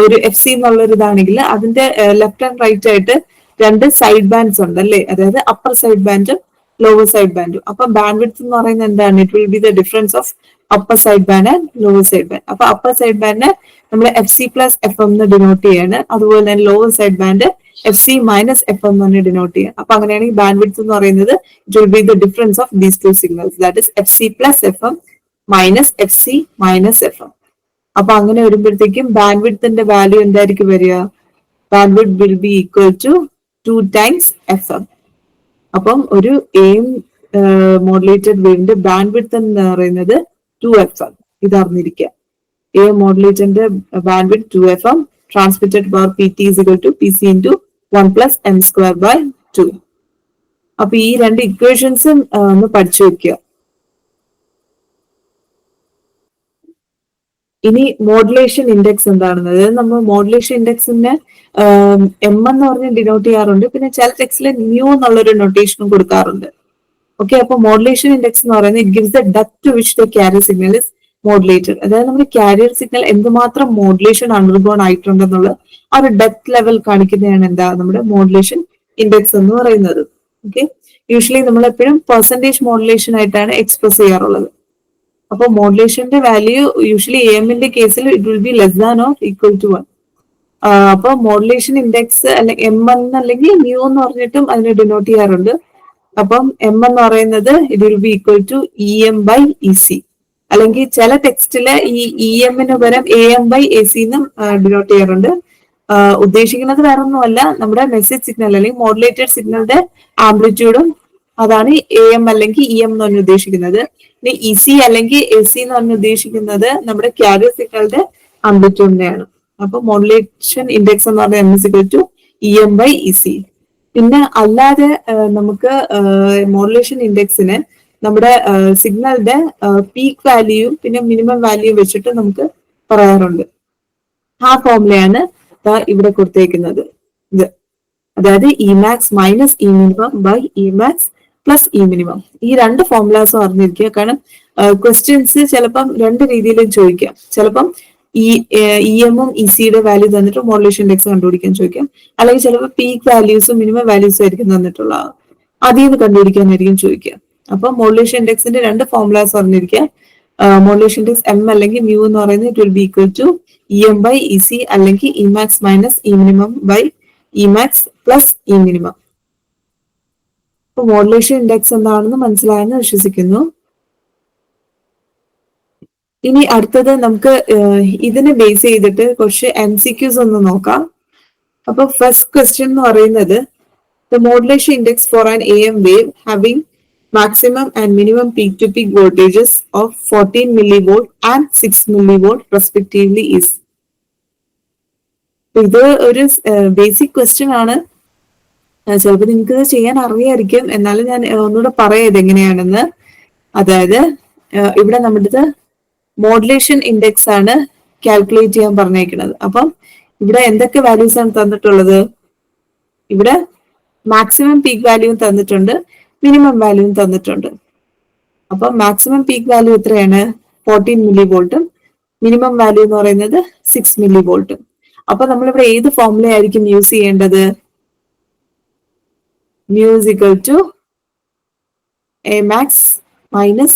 ഒരു എഫ് സി എന്നുള്ള ഒരു ഇതാണെങ്കിൽ അതിന്റെ ലെഫ്റ്റ് ആൻഡ് റൈറ്റ് ആയിട്ട് രണ്ട് സൈഡ് ബാൻഡ്സ് ഉണ്ട് അല്ലെ. അതായത് അപ്പർ സൈഡ് ബാൻഡും ലോവർ സൈഡ് ബാൻഡും. അപ്പൊ ബാൻഡ് വിഡ്ത്ത് എന്ന് പറയുന്നത് എന്താണ്? It will B the difference of upper side band and lower side band. അപ്പൊ അപ്പർ സൈഡ് ബാൻഡ് നമ്മൾ F C plus F M എന്ന് ഡിനോട്ട് ചെയ്യാണ്. അതുപോലെ തന്നെ lower side band F C minus F M എന്ന് ഡിനോട്ട് ചെയ്യാം. അപ്പൊ അങ്ങനെയാണെങ്കിൽ ബാൻഡ് വിഡ്ത്ത് എന്ന് പറയുന്നത് it will B the difference of these two signals, that is F C plus F M minus F C minus F M. അപ്പൊ അങ്ങനെ വരുമ്പോഴത്തേക്കും band വിഡ്ത്തിന്റെ വാല്യൂ എന്തായിരിക്കും വരിക? Bandwidth will be equal to 2 times F M. അപ്പം ഒരു M modulated വേവിന്റെ bandwidth എന്ന് പറയുന്നത് 2FM. ഇത് അറിഞ്ഞിരിക്കുക. എ മോഡുലേറ്ററിന്റെ bandwidth 2FM, transmitted power PT is equal to PC into 1+m²/2. അപ്പൊ ഈ രണ്ട് ഇക്വേഷൻസും ഒന്ന് പഠിച്ചു വെക്കുക. ഇനി മോഡുലേഷൻ ഇൻഡെക്സ് എന്താണെന്ന്, അതായത് നമ്മൾ മോഡുലേഷൻ ഇൻഡെക്സിനെ എം എന്ന് പറഞ്ഞ് ഡിനോട്ട് ചെയ്യാറുണ്ട്. പിന്നെ ചില ടെക്സ്റ്റിൽ ന്യൂ എന്നുള്ളൊരു നൊട്ടേഷനും കൊടുക്കാറുണ്ട്. ഓക്കെ, അപ്പൊ മോഡുലേഷൻ ഇൻഡെക്സ് എന്ന് പറയുന്നത് it gives the depth to which the carrier signal is modulated. അതായത് നമ്മുടെ ക്യാരിയർ സിഗ്നൽ എന്തുമാത്രം മോഡുലേഷൻ അണ്ടർഗോൺ ആയിട്ടുണ്ടെന്നുള്ള ആ ഒരു ഡെപ്ത് ലെവൽ കാണിക്കുന്നതാണ് എന്താ നമ്മുടെ മോഡുലേഷൻ ഇൻഡെക്സ് എന്ന് പറയുന്നത്. ഓക്കെ, യൂഷ്വലി നമ്മൾ എപ്പോഴും പെർസെന്റേജ് മോഡുലേഷൻ ആയിട്ടാണ് എക്സ്പ്രസ് ചെയ്യാറുള്ളത്. അപ്പൊ മോഡുലേഷന്റെ വാല്യൂ യൂഷ്വലി എമ്മിന്റെ കേസിൽ it will be less than or equal to 1. അപ്പൊ മോഡുലേഷൻ ഇൻഡെക്സ് അല്ലെങ്കിൽ എം എന്ന് അല്ലെങ്കിൽ ന്യൂ എന്ന് പറഞ്ഞിട്ടും അതിനെ ഡിനോട്ട് ചെയ്യാറുണ്ട്. അപ്പം എം എന്ന് പറയുന്നത് it will be equal to E M by E C, അല്ലെങ്കിൽ ചില ടെക്സ്റ്റില് ഈ ഇ എമ്മിന് പകരം A M by A C എന്നും ഡിനോട്ട് ചെയ്യാറുണ്ട്. ഉദ്ദേശിക്കുന്നത് വേറെ ഒന്നുമല്ല, നമ്മുടെ മെസ്സേജ് സിഗ്നൽ അല്ലെങ്കിൽ മോഡുലേറ്റഡ് സിഗ്നലിന്റെ ആംപ്ലിറ്റ്യൂഡും അതാണ് എ എം അല്ലെങ്കിൽ ഇ എം എന്ന് പറഞ്ഞ് ഉദ്ദേശിക്കുന്നത്. ഇനി ഇ സി അല്ലെങ്കിൽ എ സി എന്ന് പറഞ്ഞ് ഉദ്ദേശിക്കുന്നത് നമ്മുടെ ക്യാരിയർ സിഗ്നലിന്റെ ആംപ്ലിറ്റ്യൂഡിനെയാണ്. അപ്പൊ മോഡുലേഷൻ ഇൻഡെക്സ് എന്ന് പറഞ്ഞാൽ M is equal to E M by E C. പിന്നെ അല്ലാതെ നമുക്ക് മോഡുലേഷൻ ഇൻഡെക്സിന് നമ്മുടെ സിഗ്നലിന്റെ പീക്ക് വാല്യൂയും പിന്നെ മിനിമം വാല്യൂയും വെച്ചിട്ട് നമുക്ക് പറയാറുണ്ട്. ആ ഫോർമുലയാണ് ഇവിടെ കൊടുത്തേക്കുന്നത്. ഇത് അതായത് E max minus E minimum by E max plus E minimum. ഈ രണ്ട് ഫോർമുലാസും അറിഞ്ഞിരിക്കുക. കാരണം ക്വസ്റ്റ്യൻസ് ചിലപ്പം രണ്ട് രീതിയിലും ചോദിക്കാം. ചിലപ്പം ഇ എമ്മും ഇ സിയുടെ വാല്യൂ തന്നിട്ട് മോഡുലേഷൻ ഇൻഡെക്സ് കണ്ടുപിടിക്കാൻ ചോദിക്കാം. അല്ലെങ്കിൽ ചിലപ്പോൾ പീക്ക് വാല്യൂസും മിനിമം വാല്യൂസും ആയിരിക്കും തന്നിട്ടുള്ള, അതിൽ നിന്ന് കണ്ടുപിടിക്കാനായിരിക്കും ചോദിക്കുക. അപ്പൊ മോഡുലേഷൻ ഇൻഡെക്സിന്റെ രണ്ട് ഫോർമുലാസ് പറഞ്ഞിരിക്കുക. മോഡുലേഷൻ ഇൻഡെക്സ് എം അല്ലെങ്കിൽ മ്യൂ എന്ന് പറയുന്നത് it will be equal to E M by E C അല്ലെങ്കിൽ E max minus E minimum by E max plus E minimum. അപ്പൊ മോഡുലേഷൻ ഇൻഡെക്സ് എന്താണെന്ന് മനസ്സിലായെന്ന് വിശ്വസിക്കുന്നു. ഇനി അടുത്തത് നമുക്ക് ഇതിനെ ബേസ് ചെയ്തിട്ട് കുറച്ച് MCQs ഒന്ന് നോക്കാം. അപ്പൊ ഫസ്റ്റ് ക്വസ്റ്റ്യൻ എന്ന് പറയുന്നത് the modulation index for an AM wave having maximum and minimum peak to peak voltages of 14 millivolt and 6 millivolt respectively is. ഇത് ഒരു ബേസിക് ക്വസ്റ്റ്യൻ ആണ്. ചിലപ്പോൾ നിങ്ങൾക്ക് ഇത് ചെയ്യാൻ അറിയായിരിക്കും, എന്നാലും ഞാൻ ഒന്നുകൂടെ പറയാം ഇതെങ്ങനെയാണെന്ന്. അതായത് ഇവിടെ നമ്മുടെ മോഡുലേഷൻ ഇൻഡെക്സ് ആണ് കാൽക്കുലേറ്റ് ചെയ്യാൻ പറഞ്ഞേക്കുന്നത്. അപ്പം ഇവിടെ എന്തൊക്കെ വാല്യൂസ് ആണ് തന്നിട്ടുള്ളത്? ഇവിടെ മാക്സിമം പീക്ക് വാല്യൂവും തന്നിട്ടുണ്ട്, മിനിമം വാല്യൂവും തന്നിട്ടുണ്ട്. അപ്പൊ മാക്സിമം പീക്ക് വാല്യൂ എത്രയാണ്? 14 മില്ലി വോൾട്ടും മിനിമം വാല്യൂ എന്ന് പറയുന്നത് 6 മില്ലി വോൾട്ടും. അപ്പൊ നമ്മളിവിടെ ഏത് ഫോർമുല ആയിരിക്കും യൂസ് ചെയ്യേണ്ടത്? mu is equal to a max minus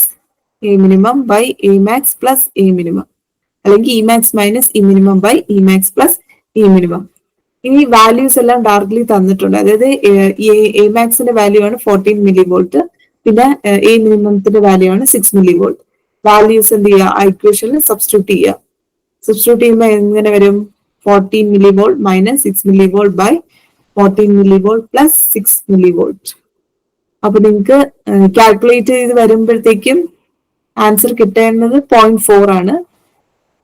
a minimum by a max plus a minimum, അല്ലെങ്കിൽ E max minus E minimum by E max plus E minimum. ഇനി വാല്യൂസ് എല്ലാം ഡയറക്ട്ലി തന്നിട്ടുണ്ട്. അതായത് എ മാക്സിന്റെ value ആണ് 14 milli volt, പിന്നെ A മിനിമത്തിന്റെ value ആണ് 6 മില്ലി വോൾട്ട്. വാല്യൂസ് എന്ത് ചെയ്യുക? ഇക്വേഷനിൽ സബ്സ്റ്റിറ്റ്യൂട്ട് ചെയ്യുക. സബ്സ്റ്റിറ്റ്യൂട്ട് ചെയ്യുമ്പോൾ എങ്ങനെ വരും? 14 milli volt minus 6 milli volt by 14 milli volt plus 6 milli volt. അപ്പൊ നിങ്ങൾക്ക് കാൽക്കുലേറ്റ് ചെയ്ത് വരുമ്പോഴത്തേക്കും ആൻസർ കിട്ടേണ്ടത് 0.4 ആണ്.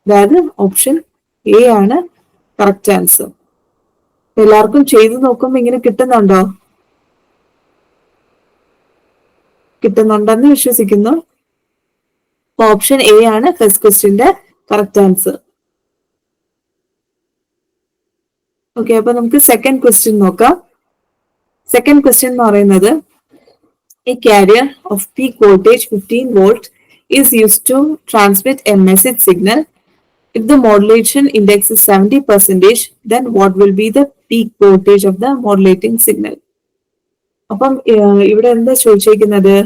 അതായത് ഓപ്ഷൻ എ ആണ് കറക്റ്റ് ആൻസർ. എല്ലാവർക്കും ചെയ്തു നോക്കുമ്പോ ഇങ്ങനെ കിട്ടുന്നുണ്ടോ? കിട്ടുന്നുണ്ടെന്ന് വിശ്വസിക്കുന്നു. ഓപ്ഷൻ എ ആണ് ഫസ്റ്റ് ക്വസ്റ്റ്യന്റെ കറക്റ്റ് ആൻസർ. ഓക്കെ, അപ്പൊ നമുക്ക് സെക്കൻഡ് ക്വസ്റ്റ്യൻ നോക്കാം. സെക്കൻഡ് ക്വസ്റ്റ്യൻ എന്ന് പറയുന്നത് A carrier of peak voltage 15 volt is used to transmit a message signal. If the modulation index is 70%, then what will be the peak voltage of the modulating signal? അപ്പം ഇവിടെ എന്താ ചോദിച്ചിരിക്കുന്നത്?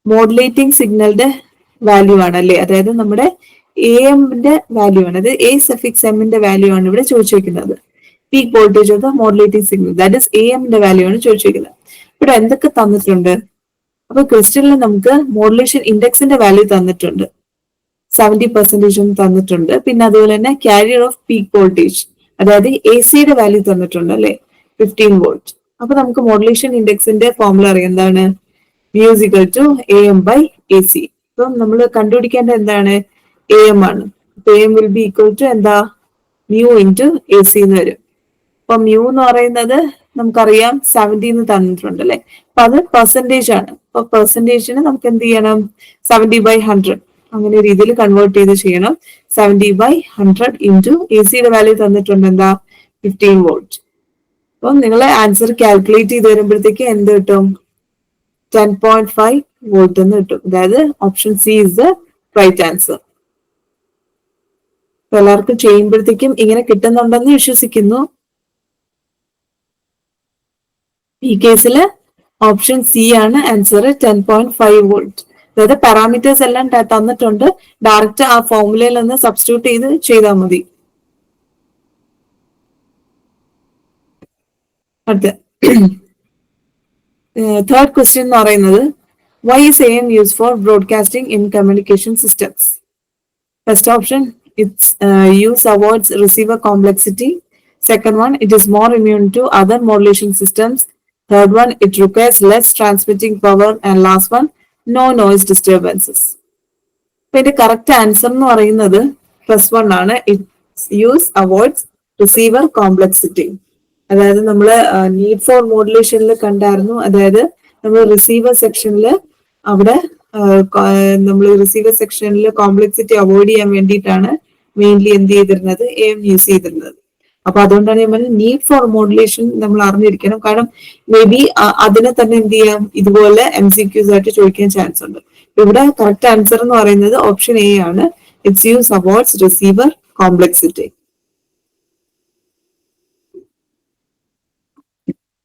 Modulating സിഗ്നലിന്റെ value ആണ് അല്ലേ? അതായത് നമ്മുടെ A എമ്മിന്റെ വാല്യൂ ആണ്, അത് എ സഫിക്സ് എമ്മിന്റെ വാല്യൂ ആണ് ഇവിടെ ചോദിച്ചിരിക്കുന്നത്. Peak voltage of the modulating signal, that is A എമ്മിന്റെ വാല്യൂ ആണ് ചോദിച്ചിരിക്കുന്നത്. ഇവിടെ എന്തൊക്കെ തന്നിട്ടുണ്ട്? അപ്പൊ ക്വസ്റ്റ്യനിൽ നമുക്ക് മോഡുലേഷൻ ഇൻഡെക്സിന്റെ വാല്യൂ തന്നിട്ടുണ്ട്, 70% തന്നിട്ടുണ്ട്. പിന്നെ അതുപോലെ തന്നെ കാരിയർ ഓഫ് പീക്ക് വോൾട്ടേജ്, അതായത് എ സിയുടെ വാല്യൂ തന്നിട്ടുണ്ട് അല്ലെ, 15 വോൾട്ട്. അപ്പൊ നമുക്ക് മോഡുലേഷൻ ഇൻഡെക്സിന്റെ ഫോർമുല അറിയാം. എന്താണ്? mu is equal to AM by AC. അപ്പം നമ്മൾ കണ്ടുപിടിക്കേണ്ട എന്താണ്? AM ആണ്. അപ്പൊ AM will be equal to എന്താ? mu into AC എന്ന് വരും. അപ്പൊ mu എന്ന് പറയുന്നത് നമുക്കറിയാം 70 എന്ന് തന്നിട്ടുണ്ട് അല്ലെ. അപ്പൊ അത് പെർസെന്റേജ് ആണ്. അപ്പൊ പെർസെന്റേജിന് നമുക്ക് എന്ത് ചെയ്യണം? 70/100 അങ്ങനെ രീതിയിൽ കൺവേർട്ട് ചെയ്ത് ചെയ്യണം. 70/100 ഇൻറ്റു എ സിയുടെ വാല്യൂ തന്നിട്ടുണ്ട് എന്താ? 15 വോൾട്ട്. അപ്പൊ നിങ്ങൾ ആൻസർ കാൽക്കുലേറ്റ് ചെയ്ത് വരുമ്പോഴത്തേക്ക് എന്ത് കിട്ടും? 10.5 വോൾട്ട് എന്ന് കിട്ടും. അതായത് option C is the right answer. എല്ലാവർക്കും ചെയ്യുമ്പോഴത്തേക്കും ഇങ്ങനെ കിട്ടുന്നുണ്ടെന്ന് വിശ്വസിക്കുന്നു. ഈ കേസിൽ ഓപ്ഷൻ സി ആണ് ആൻസർ, 10.5 വോൾട്ട്. അതായത് പാരാമീറ്റേഴ്സ് എല്ലാം തന്നിട്ടുണ്ട്, ഡയറക്റ്റ് ആ ഫോർമുലയിൽ നിന്ന് സബ്സ്റ്റിറ്റ്യൂട്ട് ചെയ്ത് ചെയ്താൽ മതി. അടുത്ത തേർഡ് ക്വസ്റ്റ്യൻ എന്ന് പറയുന്നത് why is AM used for broadcasting in communication systems? First option, its use avoids receiver complexity. Second one, it is more immune to other modulation systems. Third one, it requires less transmitting power. And last one, no noise disturbances. അപ്പൊ ഇതിന്റെ correct answer എന്ന് പറയുന്നത് first one ആണ്, it's use avoids receiver complexity. അതായത് നമ്മൾ need for മോഡുലേഷനിൽ കണ്ടായിരുന്നു. അതായത് നമ്മൾ റിസീവർ സെക്ഷനിൽ അവിടെ നമ്മൾ റിസീവർ സെക്ഷനിൽ കോംപ്ലക്സിറ്റി അവോയ്ഡ് ചെയ്യാൻ വേണ്ടിയിട്ടാണ് മെയിൻലി എന്ത് ചെയ്തിരുന്നത്? AM യൂസ് ചെയ്തിരുന്നത്. അപ്പൊ അതുകൊണ്ടാണ് നമ്മൾ നീഡ് ഫോർ മോഡുലേഷൻ നമ്മൾ അറിഞ്ഞിരിക്കണം. കാരണം മേ ബി അതിനെ തന്നെ എന്ത് ചെയ്യാം, ഇതുപോലെ MCQs ആയിട്ട് ചോദിക്കാൻ ചാൻസ് ഉണ്ട്. ഇവിടെ കറക്റ്റ് ആൻസർ എന്ന് പറയുന്നത് ഓപ്ഷൻ എ ആണ്. It's use awards receiver complexity.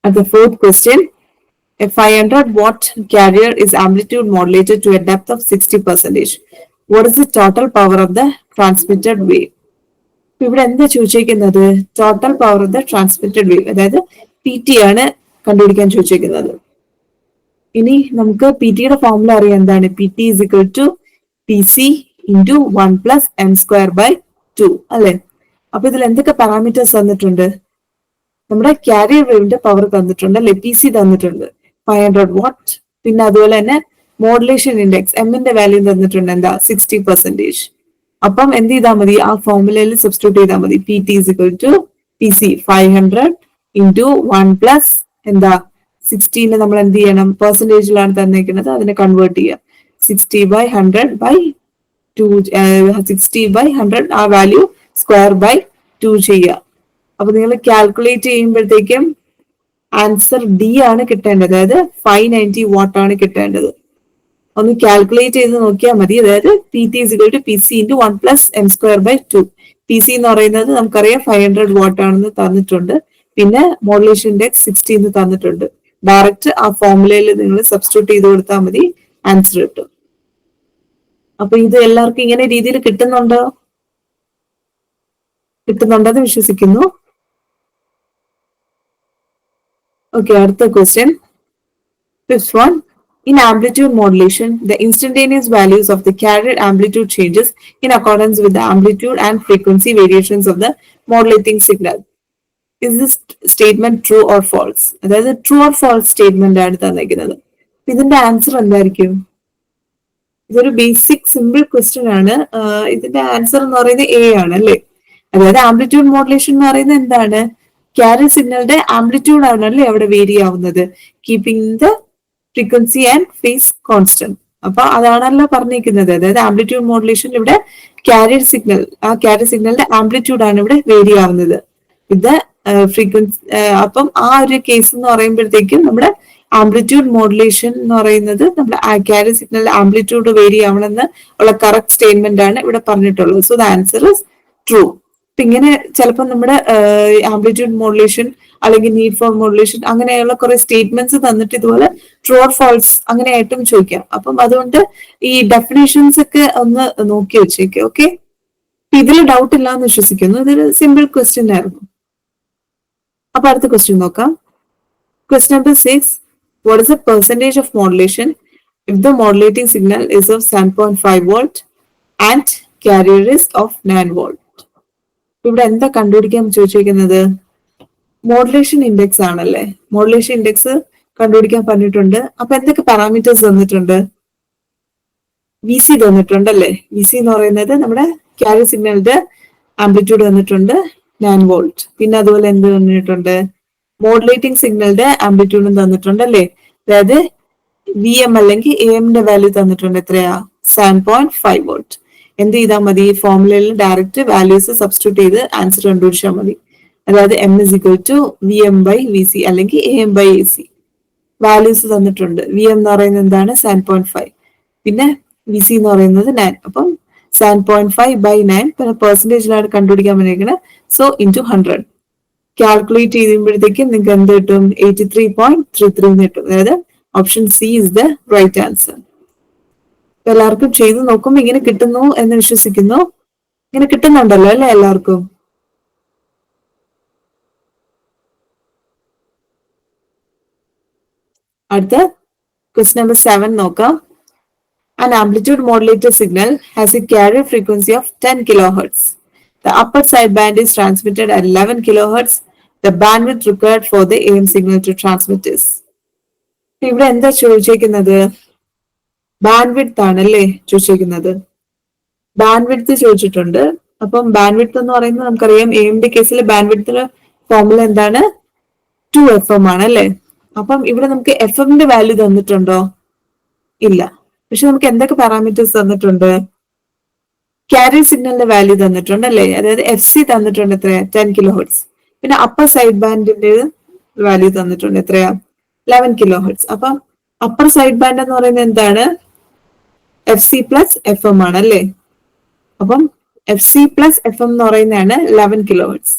At the fourth question, a 500-watt carrier is amplitude modulated to a depth of 60%. What is the total power of the transmitted wave? ഇവിടെ എന്താ ചോദിച്ചിരിക്കുന്നത്? Total power of the transmitted wave, അതായത് PT ആണ് കണ്ടുപിടിക്കാൻ ചോദിച്ചിരിക്കുന്നത്. ഇനി നമുക്ക് PTയുടെ formula അറിയാം. എന്താണ്? PT is equal to PC into 1 plus m square by 2 അല്ലെ? അപ്പൊ ഇതിൽ എന്തൊക്കെ പാരാമീറ്റേഴ്സ് തന്നിട്ടുണ്ട്? നമ്മുടെ കാരിയർ വേവിന്റെ പവർ തന്നിട്ടുണ്ട് അല്ലെ, PC തന്നിട്ടുണ്ട് 500 വാട്ട്. പിന്നെ അതുപോലെ തന്നെ മോഡുലേഷൻ ഇൻഡെക്സ് എമ്മിന്റെ വാല്യൂ തന്നിട്ടുണ്ട്, എന്താ? 60%. അപ്പം എന്ത് ചെയ്താൽ മതി? ആ ഫോർമുലയിൽ സബ്സ്റ്റിറ്റ്യൂട്ട് ചെയ്താൽ മതി. PT is equal to PC 500 into 1 plus എന്താ 16 നമ്മൾ എന്ത് ചെയ്യണം? പെർസെന്റേജിലാണ് തന്നിരിക്കുന്നത്, അതിനെ കൺവേർട്ട് ചെയ്യുക. 60/100 ആ വാല്യൂ സ്ക്വയർ ബൈ 2 ചെയ്യുക. അപ്പൊ നിങ്ങൾ കാൽക്കുലേറ്റ് ചെയ്യുമ്പോഴത്തേക്കും ആൻസർ D ആണ് കിട്ടേണ്ടത്, അതായത് 590 വാട്ട് ആണ് കിട്ടേണ്ടത്. ഒന്ന് കാൽക്കുലേറ്റ് ചെയ്ത് നോക്കിയാൽ മതി. അതായത് PT is equal to PC into 1 plus m square by 2. PC എന്ന് പറയുന്നത് നമുക്കറിയാം 500 വാട്ട് ആണെന്ന് തന്നിട്ടുണ്ട്. പിന്നെ മോഡുലേഷൻ ഇൻഡെക്സ് 60 എന്ന് തന്നിട്ടുണ്ട്. ഡയറക്റ്റ് ആ ഫോർമുലയിൽ നിങ്ങൾ സബ്സ്റ്റിറ്റ്യൂട്ട് ചെയ്ത് കൊടുത്താൽ മതി, ആൻസർ കിട്ടും. അപ്പൊ ഇത് എല്ലാവർക്കും ഇങ്ങനെ രീതിയിൽ കിട്ടുന്നുണ്ടെന്ന് വിശ്വസിക്കുന്നു. ഓക്കെ, അടുത്ത question. Fifth one. In amplitude modulation, the instantaneous values of the carrier amplitude changes in accordance with the amplitude and frequency variations of the modulating signal. Is this statement true or false? അതായത് true or false statement ആണ് തന്നിരിക്കുന്നത്. ഇതിന്റെ answer എന്തായിരിക്കും? ഇതൊരു basic simple question ആണ്. ഇതിന്റെ answer എന്ന് പറയുന്നത് എ ആണ് അല്ലേ? അതായത് ആംപ്ലിറ്റ്യൂഡ് മോഡുലേഷൻ എന്ന് പറയുന്നത് എന്താണ്? കാരിയർ സിഗ്നലിന്റെ ആംപ്ലിറ്റ്യൂഡ് ആണല്ലേ അവിടെ വേരി ആവുന്നത്, keeping the frequency and phase constant. അപ്പൊ അതാണല്ലോ പറഞ്ഞിരിക്കുന്നത്. അതായത് ആംപ്ലിറ്റ്യൂഡ് മോഡുലേഷൻ ഇവിടെ കാരിയർ സിഗ്നലിന്റെ ആംപ്ലിറ്റ്യൂഡ് ആണ് ഇവിടെ വേരി ആവുന്നത്. ഇത് ഫ്രീക്വൻസി. അപ്പം ആ ഒരു കേസ് എന്ന് പറയുമ്പോഴത്തേക്കും നമ്മുടെ ആംപ്ലിറ്റ്യൂഡ് മോഡുലേഷൻ എന്ന് പറയുന്നത് നമ്മുടെ കാരിയർ സിഗ്നലിന്റെ ആംപ്ലിറ്റ്യൂഡ് വേരി ആവണമെന്ന് ഉള്ള കറക്റ്റ് സ്റ്റേറ്റ്മെന്റ് ആണ് ഇവിടെ പറഞ്ഞിട്ടുള്ളത്. So the answer is true. അപ്പൊ ഇങ്ങനെ ചിലപ്പോൾ നമ്മുടെ ആംപ്ലിറ്റ്യൂഡ് മോഡുലേഷൻ അല്ലെങ്കിൽ നീഡ് ഫോർ മോഡുലേഷൻ അങ്ങനെയുള്ള കുറെ സ്റ്റേറ്റ്മെന്റ്സ് തന്നിട്ട് ഇതുപോലെ ട്രൂ ഓർ ഫാൾസ് അങ്ങനെയായിട്ടും ചോദിക്കാം. അപ്പം അതുകൊണ്ട് ഈ ഡെഫിനേഷൻസ് ഒക്കെ ഒന്ന് നോക്കി വെച്ചേക്കാം. ഓക്കെ, ഇതിൽ ഡൗട്ട് ഇല്ല എന്ന് വിശ്വസിക്കുന്നു. ഇതൊരു സിമ്പിൾ ക്വസ്റ്റ്യൻ ആയിരുന്നു. അപ്പൊ അടുത്ത ക്വസ്റ്റ്യൻ നോക്കാം. Question number 6. What is the percentage of modulation if the modulating signal is of 7.5 volt and carrier is of 9 volt? ഇവിടെ എന്താ കണ്ടുപിടിക്കാൻ ചോദിച്ചിരിക്കുന്നത്? മോഡുലേഷൻ ഇൻഡെക്സ് ആണല്ലേ. മോഡുലേഷൻ ഇൻഡെക്സ് കണ്ടുപിടിക്കാൻ പറഞ്ഞിട്ടുണ്ട്. അപ്പൊ എന്തൊക്കെ പാരാമീറ്റേഴ്സ് തന്നിട്ടുണ്ട്? VC തന്നിട്ടുണ്ട് അല്ലേ. VC എന്ന് പറയുന്നത് നമ്മുടെ കാരിയർ സിഗ്നലിന്റെ ആംപ്ലിറ്റ്യൂഡ് തന്നിട്ടുണ്ട് 9 വോൾട്ട്. പിന്നെ അതുപോലെ എന്ത് തന്നിട്ടുണ്ട്? മോഡുലേറ്റിംഗ് സിഗ്നലിന്റെ ആംപ്ലിറ്റ്യൂഡും തന്നിട്ടുണ്ട് അല്ലേ. അതായത് VM അല്ലെങ്കിൽ AM വാല്യൂ തന്നിട്ടുണ്ട്. എത്രയാ? 7.5 വോൾട്ട്. എന്ത് ചെയ്താൽ മതി? ഫോർമുലയിൽ ഡയറക്റ്റ് വാല്യൂസ് സബ്സ്റ്റിറ്റ്യൂട്ട് ചെയ്ത് ആൻസർ കണ്ടുപിടിച്ചാൽ മതി. അതായത് M is equal to VM by VC അല്ലെങ്കിൽ AM by AC. വാല്യൂസ് തന്നിട്ടുണ്ട്. VM എന്ന് പറയുന്നത് എന്താണ്? 7.5. പിന്നെ VC എന്ന് പറയുന്നത് 9. അപ്പം 7.5 by 9 പിന്നെ പെർസെന്റേജിലാണ് കണ്ടുപിടിക്കാൻ പറ്റിയിരിക്കുന്നത്. സോ ഇൻറ്റു 100 കാൽക്കുലേറ്റ് ചെയ്യുമ്പോഴത്തേക്കും നിങ്ങൾക്ക് എന്ത് കിട്ടും? 83.33 കിട്ടും. അതായത് option C is the right answer. എല്ലാവർക്കും ചെയ്ത് നോക്കുമ്പോൾ ഇങ്ങനെ കിട്ടുന്നു എന്ന് വിശ്വസിക്കുന്നു. ഇങ്ങനെ കിട്ടുന്നുണ്ടല്ലോ അല്ലെ എല്ലാവർക്കും? അടുത്ത ക്വസ്റ്റ്യൻ നമ്പർ 7 നോക്കാം. An amplitude modulated signal has a carrier frequency of 10 kilohertz. The upper sideband is transmitted at 11 kilohertz. The bandwidth required for the AM signal to transmit is. ഇവിടെ എന്താ ചോദിച്ചിരിക്കുന്നത്? ബാൻഡ്വിഡ്ത്ത് ആണല്ലേ ചോദിച്ചിരിക്കുന്നത്. ബാൻഡ്വിഡ്ത്ത് ചോദിച്ചിട്ടുണ്ട്. അപ്പം bandwidth എന്ന് പറയുന്നത് നമുക്കറിയാം AM കേസിൽ ബാൻഡ്വിഡ്ത്തിന്റെ ഫോർമുല എന്താണ്? 2FM ആണ് അല്ലേ. അപ്പം ഇവിടെ നമുക്ക് FM വാല്യൂ തന്നിട്ടുണ്ടോ? ഇല്ല. പക്ഷെ നമുക്ക് എന്തൊക്കെ പാരാമീറ്റേഴ്സ് തന്നിട്ടുണ്ട്? കാരിയർ സിഗ്നലിന്റെ വാല്യൂ തന്നിട്ടുണ്ട് അല്ലേ. അതായത് FC തന്നിട്ടുണ്ട്. എത്ര? 10 കിലോ ഹെർട്സ്. പിന്നെ അപ്പർ സൈഡ് ബാൻഡിന്റെ വാല്യൂ തന്നിട്ടുണ്ട്. എത്രയാ? 11 കിലോ ഹെർട്സ്. അപ്പൊ അപ്പർ സൈഡ് ബാൻഡ് എന്ന് പറയുന്നത് എന്താണ്? F C plus F M ആണ് അല്ലേ? അപ്പം F C plus F M എന്ന് പറയുന്നതാണ് 11 കിലോ ഹെർട്സ്.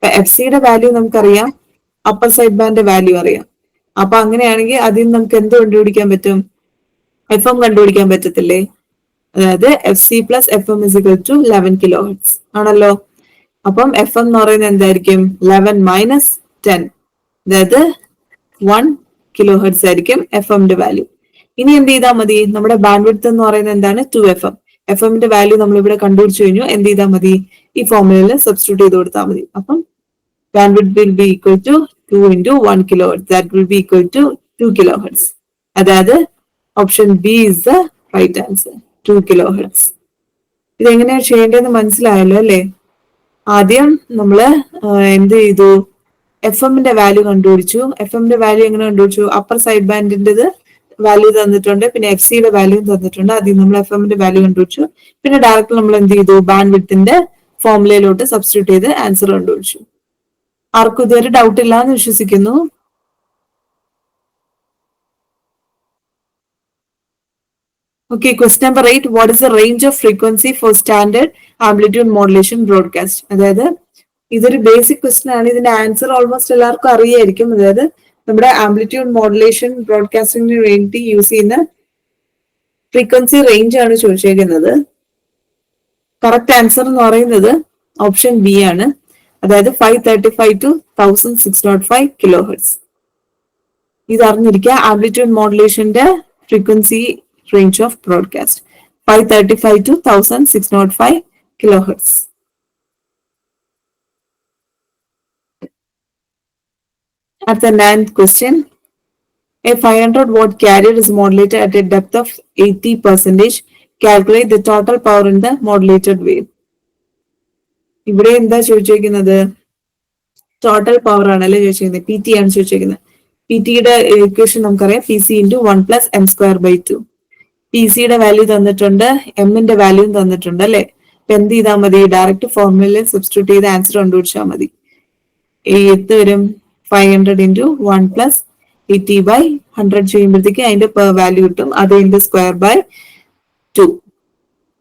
എഫ് സിയുടെ വാല്യൂ നമുക്കറിയാം, അപ്പർ സൈഡ് ബാൻഡിന്റെ വാല്യൂ അറിയാം. അപ്പൊ അങ്ങനെയാണെങ്കിൽ അതിൽ നിന്ന് നമുക്ക് എന്ത് കണ്ടുപിടിക്കാൻ പറ്റും? എഫ് എം കണ്ടുപിടിക്കാൻ പറ്റത്തില്ലേ? അതായത് F C plus F M is equal to 11 kilo hertz ആണല്ലോ. അപ്പം എഫ് എം എന്ന് പറയുന്നത് എന്തായിരിക്കും? 11 മൈനസ് 10, അതായത് 1 കിലോ ഹെർട്സ് ആയിരിക്കും എഫ് എമ്മിന്റെ വാല്യൂ. ഇനി എന്ത് ചെയ്താൽ മതി? നമ്മുടെ ബാൻഡ് വിഡ്ത്ത് എന്ന് പറയുന്നത് എന്താണ്? 2 എഫ് എം. എഫ് എമ്മിന്റെ വാല്യൂ നമ്മൾ ഇവിടെ കണ്ടുപിടിച്ചു കഴിഞ്ഞു. എന്ത് ചെയ്താൽ മതി? ഈ ഫോർമുലയിൽ സബ്സ്റ്റിറ്റ്യൂട്ട് ചെയ്ത് കൊടുത്താൽ മതി. അപ്പം bandwidth will be equal to 2 into 1 kilohertz. That will be equal to 2 kilohertz. അതായത് option B is the right answer, 2 kilohertz. ഇതെങ്ങനെയാണ് ചെയ്യേണ്ടതെന്ന് മനസ്സിലായല്ലോ അല്ലേ? ആദ്യം നമ്മള് എന്ത് ചെയ്തു? എഫ് എമ്മിന്റെ വാല്യൂ കണ്ടുപിടിച്ചു. എഫ് എമ്മിന്റെ വാല്യൂ എങ്ങനെ കണ്ടുപിടിച്ചു? അപ്പർ സൈഡ് ബാൻഡിന്റെ വാല്യൂ തന്നിട്ടുണ്ട്, പിന്നെ എഫ് സിയുടെ വാല്യൂ തന്നിട്ടുണ്ട്. അതിൽ നമ്മൾ എഫ് എമ്മിന്റെ വാല്യൂ കണ്ടുപിടിച്ചു. പിന്നെ ഡയറക്റ്റ് നമ്മൾ എന്ത് ചെയ്തു? ബാൻഡ് വിഡ്ത്തിന്റെ ഫോർമുലയിലോട്ട് സബ്സ്റ്റിറ്റ്യൂട്ട് ചെയ്ത് ആൻസർ കണ്ടുപിടിച്ചു. ആർക്കും ഇതുവരെ ഡൗട്ട് ഇല്ല എന്ന് വിശ്വസിക്കുന്നു. Okay, question number 8. What is the range of frequency for standard amplitude modulation broadcast? അതായത് ഇതൊരു ബേസിക് ക്വസ്റ്റൻ ആണ്. ഇതിന്റെ ആൻസർ ഓൾമോസ്റ്റ് എല്ലാവർക്കും അറിയായിരിക്കും. അതായത് നമ്മുടെ ആംപ്ലിറ്റ്യൂഡ് മോഡുലേഷൻ ബ്രോഡ്കാസ്റ്റിംഗിന് വേണ്ടി യൂസ് ചെയ്യുന്ന ഫ്രീക്വൻസി റേഞ്ച് ആണ് ചോദിച്ചേക്കുന്നത്. കറക്റ്റ് ആൻസർ എന്ന് പറയുന്നത് ഓപ്ഷൻ ബി ആണ്. അതായത് 535 to 1605 കിലോ ഹെർട്സ്. ഇത് അറിഞ്ഞിരിക്കുക. ആംപ്ലിറ്റ്യൂഡ് മോഡുലേഷന്റെ frequency range of broadcast 535 to 1605 kilohertz. At the 9th question, a 500 watt carrier is modulated at a depth of 80%. Calculate the total power in the modulated wave. ഇവിടെ എന്താ ചോദിച്ചിരിക്കുന്നത്? Total power ആണല്ലേ ചോദിച്ചിരിക്കുന്നത്. P T ആണ് ചോദിച്ചിരിക്കുന്നത്. P ടിയുടെ equation നമുക്കറിയാം, P C into 1 + m²/2. P സിയുടെ വാല്യൂ തന്നിട്ടുണ്ട്, എമ്മിന്റെ വാല്യൂ തന്നിട്ടുണ്ട് അല്ലെ. അപ്പൊ എന്ത് ചെയ്താൽ മതി? ഡയറക്റ്റ് ഫോർമുലയിൽ സബ്സ്റ്റിറ്റ്യൂട്ട് ചെയ്ത് ആൻസർ കണ്ടുപിടിച്ചാൽ മതി. എത്ത് വരും? 500 into 1 + 80/100 ചെയ്യുമ്പോഴത്തേക്ക് അതിന്റെ വാല്യൂ കിട്ടും. അത് ഇതിന്റെ square/2.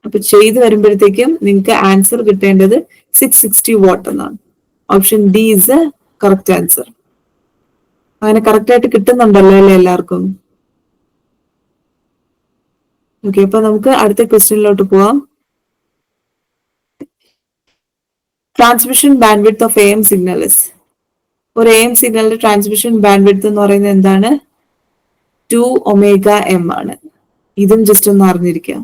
അപ്പൊ ചെയ്ത് വരുമ്പോഴത്തേക്കും നിങ്ങൾക്ക് ആൻസർ കിട്ടേണ്ടത് 660 വാട്ട് എന്നാണ്. Option D is correct answer. അങ്ങനെ കറക്റ്റ് ആയിട്ട് കിട്ടുന്നുണ്ടല്ലോ അല്ലെ എല്ലാവർക്കും? ഓക്കെ, അപ്പൊ നമുക്ക് അടുത്ത ക്വസ്റ്റ്യനിലോട്ട് പോവാം. Transmission band width of AM signal is. ഒരു AM സിഗ്നലിന്റെ ട്രാൻസ്മിഷൻ ബാൻഡ് വിഡ്ത്ത് എന്ന് പറയുന്നത് എന്താണ്? 2 ωm ആണ്. ഇതും ജസ്റ്റ് ഒന്ന് അറിഞ്ഞിരിക്കാം.